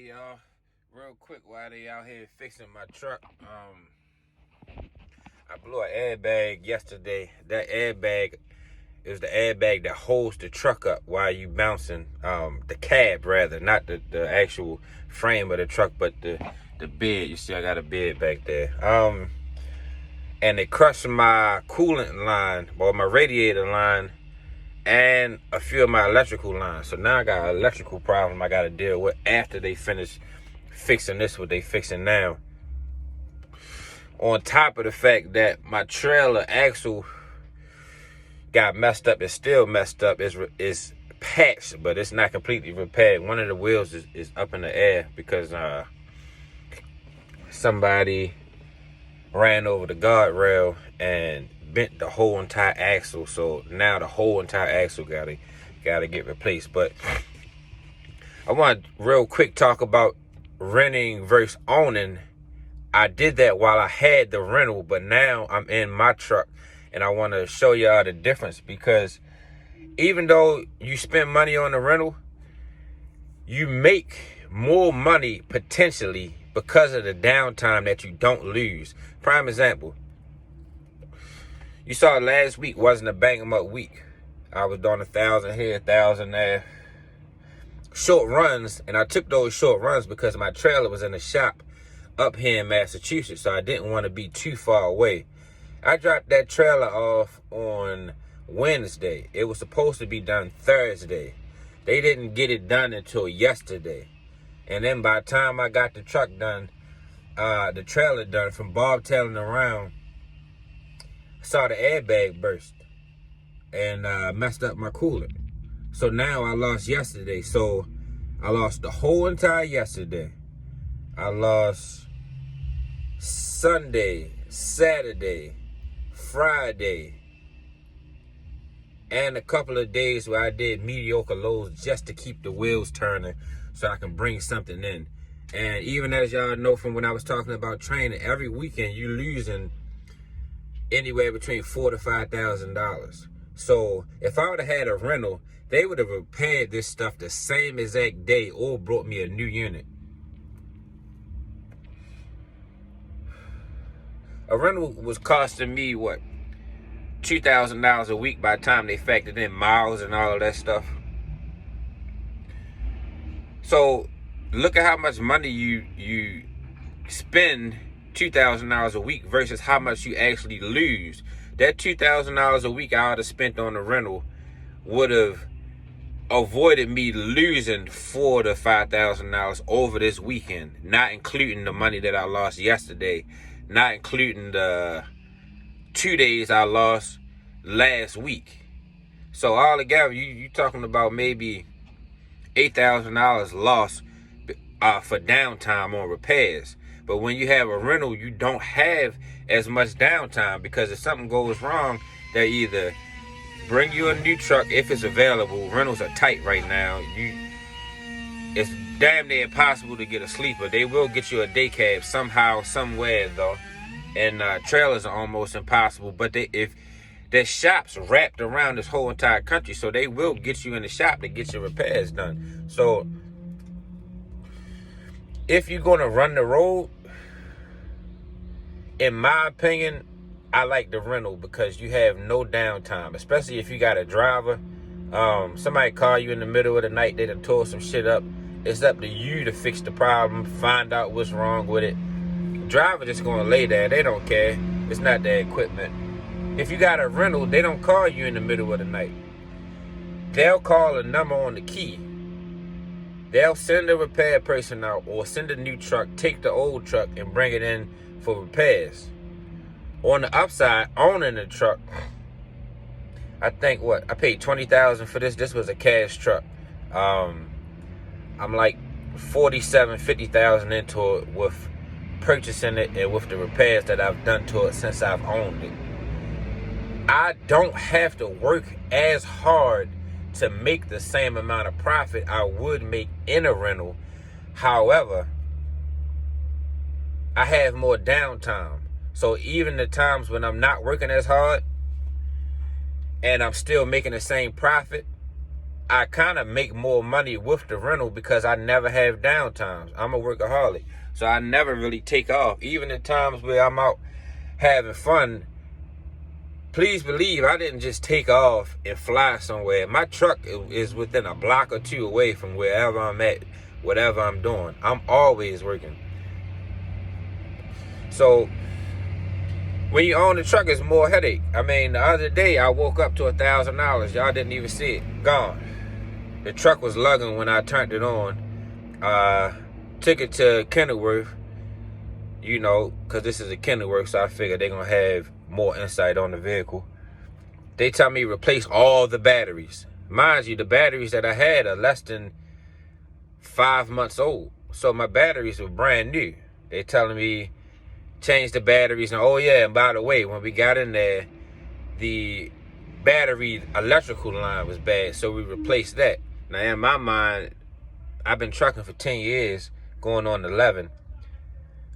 y'all, real quick while they out here fixing my truck. I blew an airbag yesterday. That airbag is the airbag that holds the truck up while you bouncing. The cab rather, not the actual frame of the truck, but the bed. You see, I got a bed back there. And it crushed my coolant line, or my radiator line, and a few of my electrical lines. So now I got an electrical problem I got to deal with after they finish fixing this, what they fixing now. On top of the fact that my trailer axle got messed up, it's still messed up. It's patched, but it's not completely repaired. One of the wheels is up in the air because somebody ran over the guardrail and bent the whole entire axle. So now the whole entire axle gotta get replaced. But I want to real quick talk about renting versus owning. I did that while I had the rental, but now I'm in my truck, and I want to show y'all the difference, because even though you spend money on the rental, you make more money potentially because of the downtime that you don't lose. Prime example, you saw last week wasn't a bang 'em up week. I was doing 1,000 here, 1,000 there. Short runs, and I took those short runs because my trailer was in the shop up here in Massachusetts, so I didn't want to be too far away. I dropped that trailer off on Wednesday. It was supposed to be done Thursday. They didn't get it done until yesterday. And then by the time I got the truck done, the trailer done, from bobtailing around, I saw the airbag burst and messed up my coolant. So now I lost yesterday. So I lost the whole entire yesterday. I lost Sunday, Saturday, Friday, and a couple of days where I did mediocre loads just to keep the wheels turning so I can bring something in. And even as y'all know from when I was talking about training, every weekend you losing anywhere between $4,000 to $5,000. So if I would have had a rental, they would have repaired this stuff the same exact day or brought me a new unit. A rental was costing me, what, $2,000 a week by the time they factored in miles and all of that stuff. So look at how much money you spend, $2,000 a week, versus how much you actually lose. That $2,000 a week I would have spent on the rental would have avoided me losing $4,000 to $5,000 over this weekend, not including the money that I lost yesterday, not including the 2 days I lost last week. So all together, you talking about maybe $8,000 lost for downtime on repairs. But when you have a rental, you don't have as much downtime, because if something goes wrong, they either bring you a new truck if it's available. Rentals are tight right now. It's damn near impossible to get a sleeper. They will get you a day cab somehow, somewhere though. And trailers are almost impossible. But if there's shops wrapped around this whole entire country, so they will get you in the shop to get your repairs done. So if you're gonna run the road, in my opinion, I like the rental, because you have no downtime, especially if you got a driver. Somebody call you in the middle of the night, they done tore some shit up. It's up to you to fix the problem, find out what's wrong with it. Driver just gonna lay there, they don't care. It's not their equipment. If you got a rental, they don't call you in the middle of the night. They'll call a number on the key. They'll send a repair person out, or send a new truck, take the old truck and bring it in for repairs. On the upside, owning the truck, I think I paid $20,000 for this. This was a cash truck. I'm like $47,000, $50,000 into it with purchasing it and with the repairs that I've done to it since I've owned it. I don't have to work as hard to make the same amount of profit I would make in a rental. However, I have more downtime. So even the times when I'm not working as hard and I'm still making the same profit, I kind of make more money with the rental because I never have downtimes. I'm a workaholic, so I never really take off. Even in times where I'm out having fun, please believe I didn't just take off and fly somewhere. My truck is within a block or two away from wherever I'm at, whatever I'm doing. I'm always working. So when you own the truck, it's more headache. I mean, the other day I woke up to $1,000. Y'all didn't even see it. Gone. The truck was lugging when I turned it on. Took it to Kenilworth, you know, because this is a Kenilworth, so I figured they're going to have more insight on the vehicle. They tell me replace all the batteries. Mind you, the batteries that I had are less than 5 months old. So my batteries were brand new. They telling me change the batteries. And oh yeah, and by the way, when we got in there, the battery electrical line was bad, so we replaced that. Now in my mind, I've been trucking for 10 years, going on 11.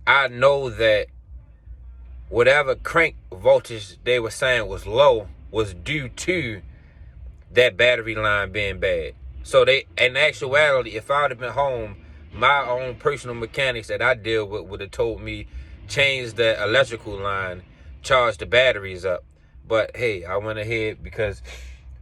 I know that whatever crank voltage they were saying was low was due to that battery line being bad. So they, in actuality, if I would have been home, my own personal mechanics that I deal with would have told me change the electrical line, charge the batteries up. But hey, I went ahead because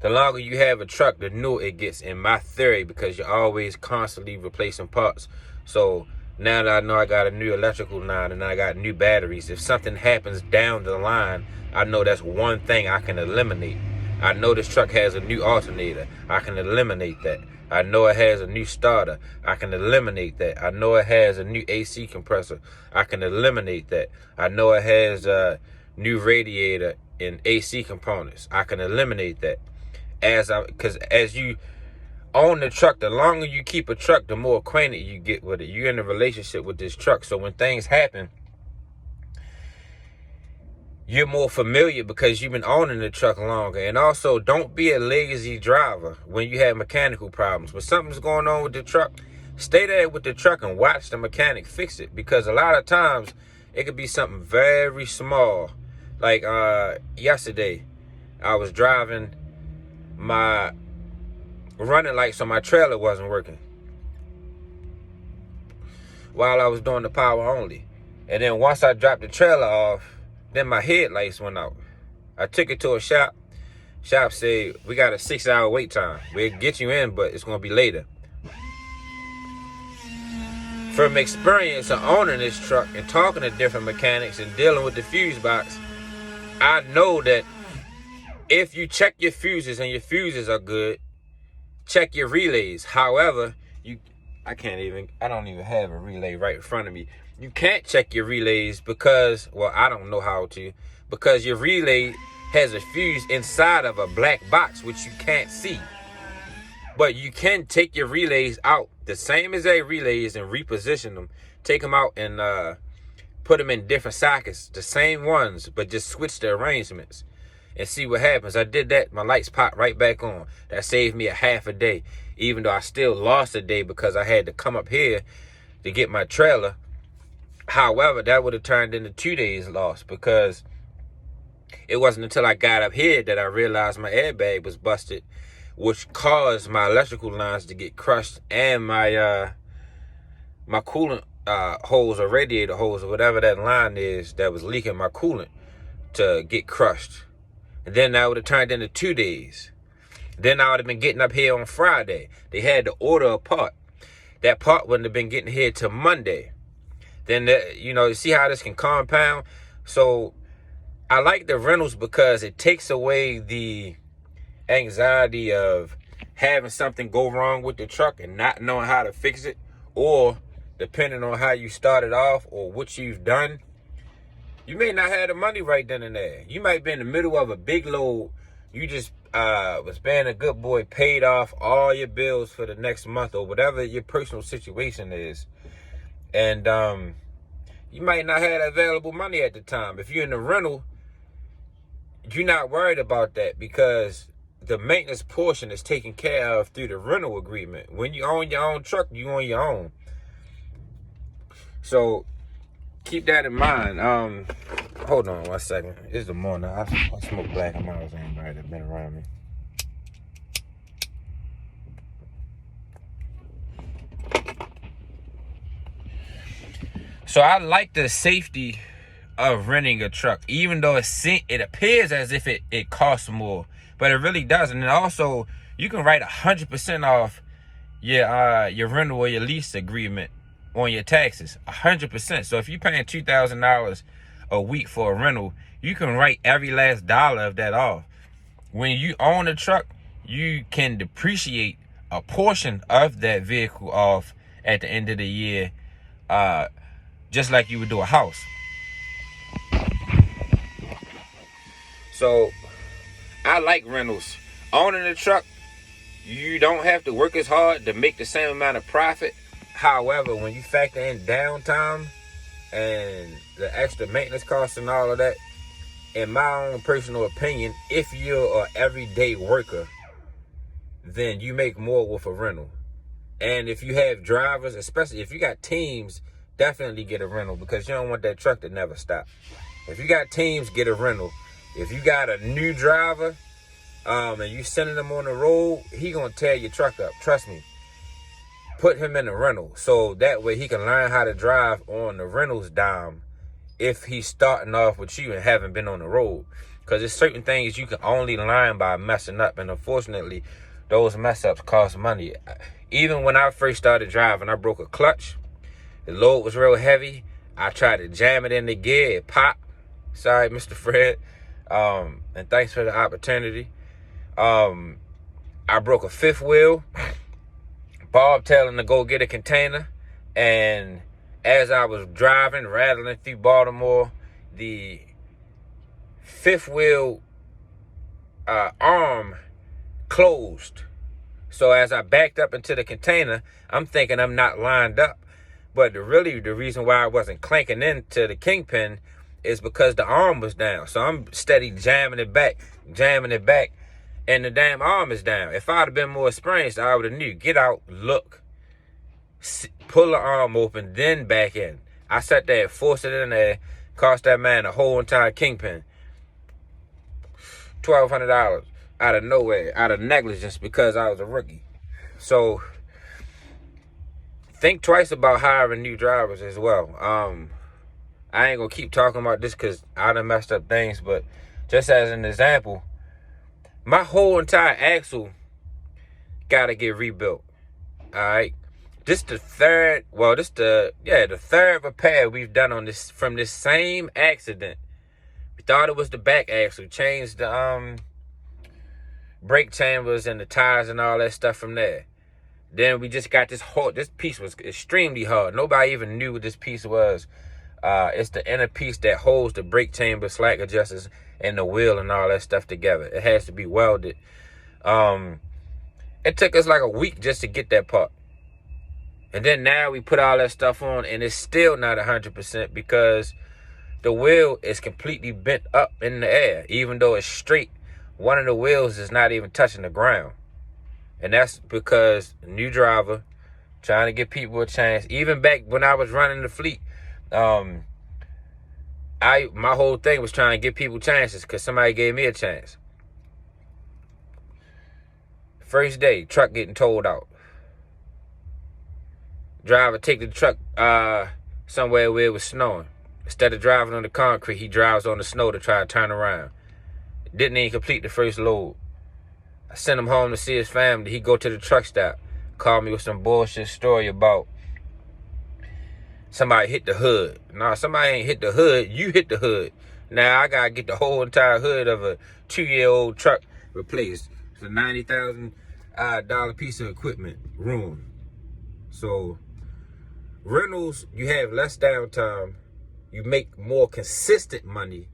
the longer you have a truck, the newer it gets, in my theory, because you're always constantly replacing parts. So now that I know I got a new electrical line and I got new batteries, if something happens down the line, I know that's one thing I can eliminate. I know this truck has a new alternator. I can eliminate that. I know it has a new starter. I can eliminate that. I know it has a new AC compressor. I can eliminate that. I know it has a new radiator and AC components. I can eliminate that. Because as you own the truck, the longer you keep a truck, the more acquainted you get with it. You're in a relationship with this truck. So when things happen, you're more familiar because you've been owning the truck longer. And also, don't be a lazy driver when you have mechanical problems. When something's going on with the truck, stay there with the truck and watch the mechanic fix it. Because a lot of times, it could be something very small. Like yesterday, I was driving my running lights on my trailer wasn't working while I was doing the power only. And then once I dropped the trailer off, then my headlights went out. I took it to a shop. Shop said, we got a 6-hour wait time. We'll get you in, but it's going to be later. From experience of owning this truck and talking to different mechanics and dealing with the fuse box, I know that if you check your fuses and your fuses are good, check your relays. However, I don't even have a relay right in front of me. You can't check your relays because, well, I don't know how to, because your relay has a fuse inside of a black box, which you can't see. But you can take your relays out, the same as a relays, and reposition them. Take them out and put them in different sockets, the same ones, but just switch the arrangements and see what happens. I did that. My lights popped right back on. That saved me a half a day, even though I still lost a day because I had to come up here to get my trailer. However, that would have turned into 2 days lost because it wasn't until I got up here that I realized my airbag was busted, which caused my electrical lines to get crushed and my my coolant hose or radiator hose or whatever that line is that was leaking my coolant to get crushed. And then that would have turned into 2 days. Then I would have been getting up here on Friday. They had to order a part. That part wouldn't have been getting here till Monday. Then, you see how this can compound? So I like the rentals because it takes away the anxiety of having something go wrong with the truck and not knowing how to fix it, or depending on how you started off or what you've done, you may not have the money right then and there. You might be in the middle of a big load. You just was being a good boy, paid off all your bills for the next month or whatever your personal situation is. And you might not have available money at the time. If you're in the rental, you're not worried about that because the maintenance portion is taken care of through the rental agreement. When you own your own truck, you own your own. So keep that in mind. Hold on 1 second. It's the morning. I smoke black and miles. Anybody that's been around me. So I like the safety of renting a truck, even though it appears as if it costs more, but it really doesn't. And also, you can write 100% off your rental or your lease agreement on your taxes, 100%. So if you're paying $2,000 a week for a rental, you can write every last dollar of that off. When you own a truck, you can depreciate a portion of that vehicle off at the end of the year, just like you would do a house. So I like rentals. Owning a truck, you don't have to work as hard to make the same amount of profit. However, when you factor in downtime and the extra maintenance costs and all of that, in my own personal opinion, if you're an everyday worker, then you make more with a rental. And if you have drivers, especially if you got teams, definitely get a rental, because you don't want that truck to never stop. If you got teams, get a rental. If you got a new driver, and you sending him on the road, he gonna tear your truck up. Trust me. Put him in a rental, so that way he can learn how to drive on the rental's dime if he's starting off with you and haven't been on the road. Because there's certain things you can only learn by messing up, and unfortunately, those mess ups cost money. Even when I first started driving, I broke a clutch. The load was real heavy. I tried to jam it in the gear, it popped. Sorry, Mr. Fred. And thanks for the opportunity. I broke a fifth wheel. Bob telling to go get a container, and as I was driving, rattling through Baltimore, the fifth wheel arm closed. So as I backed up into the container, I'm thinking I'm not lined up. But the reason why I wasn't clanking into the kingpin is because the arm was down. So I'm steady jamming it back, and the damn arm is down. If I'd have been more experienced, I would have knew. Get out, look, pull the arm open, then back in. I sat there, forced it in there, cost that man a whole entire kingpin. $1,200 out of nowhere, out of negligence, because I was a rookie. So think twice about hiring new drivers as well. I ain't gonna keep talking about this because I done messed up things, but just as an example, my whole entire axle gotta get rebuilt. Alright. This the third repair we've done on this from this same accident. We thought it was the back axle, changed the brake chambers and the tires and all that stuff from there. Then we just got this piece was extremely hard. Nobody even knew what this piece was. It's the inner piece that holds the brake chamber, slack adjusters, and the wheel and all that stuff together. It has to be welded. It took us like a week just to get that part. And then now we put all that stuff on, and it's still not 100% because the wheel is completely bent up in the air. Even though it's straight, one of the wheels is not even touching the ground. And that's because new driver, trying to give people a chance. Even back when I was running the fleet, my whole thing was trying to give people chances because somebody gave me a chance. First day, truck getting towed out. Driver take the truck somewhere where it was snowing. Instead of driving on the concrete, he drives on the snow to try to turn around. Didn't even complete the first load. I sent him home to see his family. He go to the truck stop, called me with some bullshit story about somebody hit the hood. No, somebody ain't hit the hood. You hit the hood. Now I gotta get the whole entire hood of a 2-year-old truck replaced. It's a $90,000 piece of equipment ruined. So rentals, you have less downtime. You make more consistent money.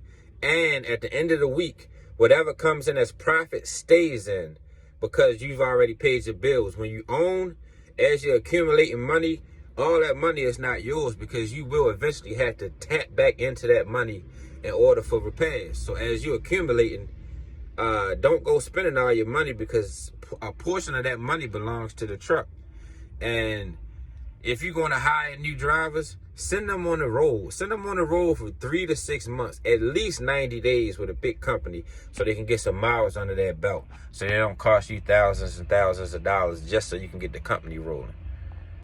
And at the end of the week, whatever comes in as profit stays in because you've already paid your bills. When you own, as you're accumulating money, all that money is not yours because you will eventually have to tap back into that money in order for repairs. So as you're accumulating, don't go spending all your money because a portion of that money belongs to the truck. And if you're going to hire new drivers, send them on the road. Send them on the road for 3 to 6 months, at least 90 days with a big company so they can get some miles under their belt so they don't cost you thousands and thousands of dollars just so you can get the company rolling.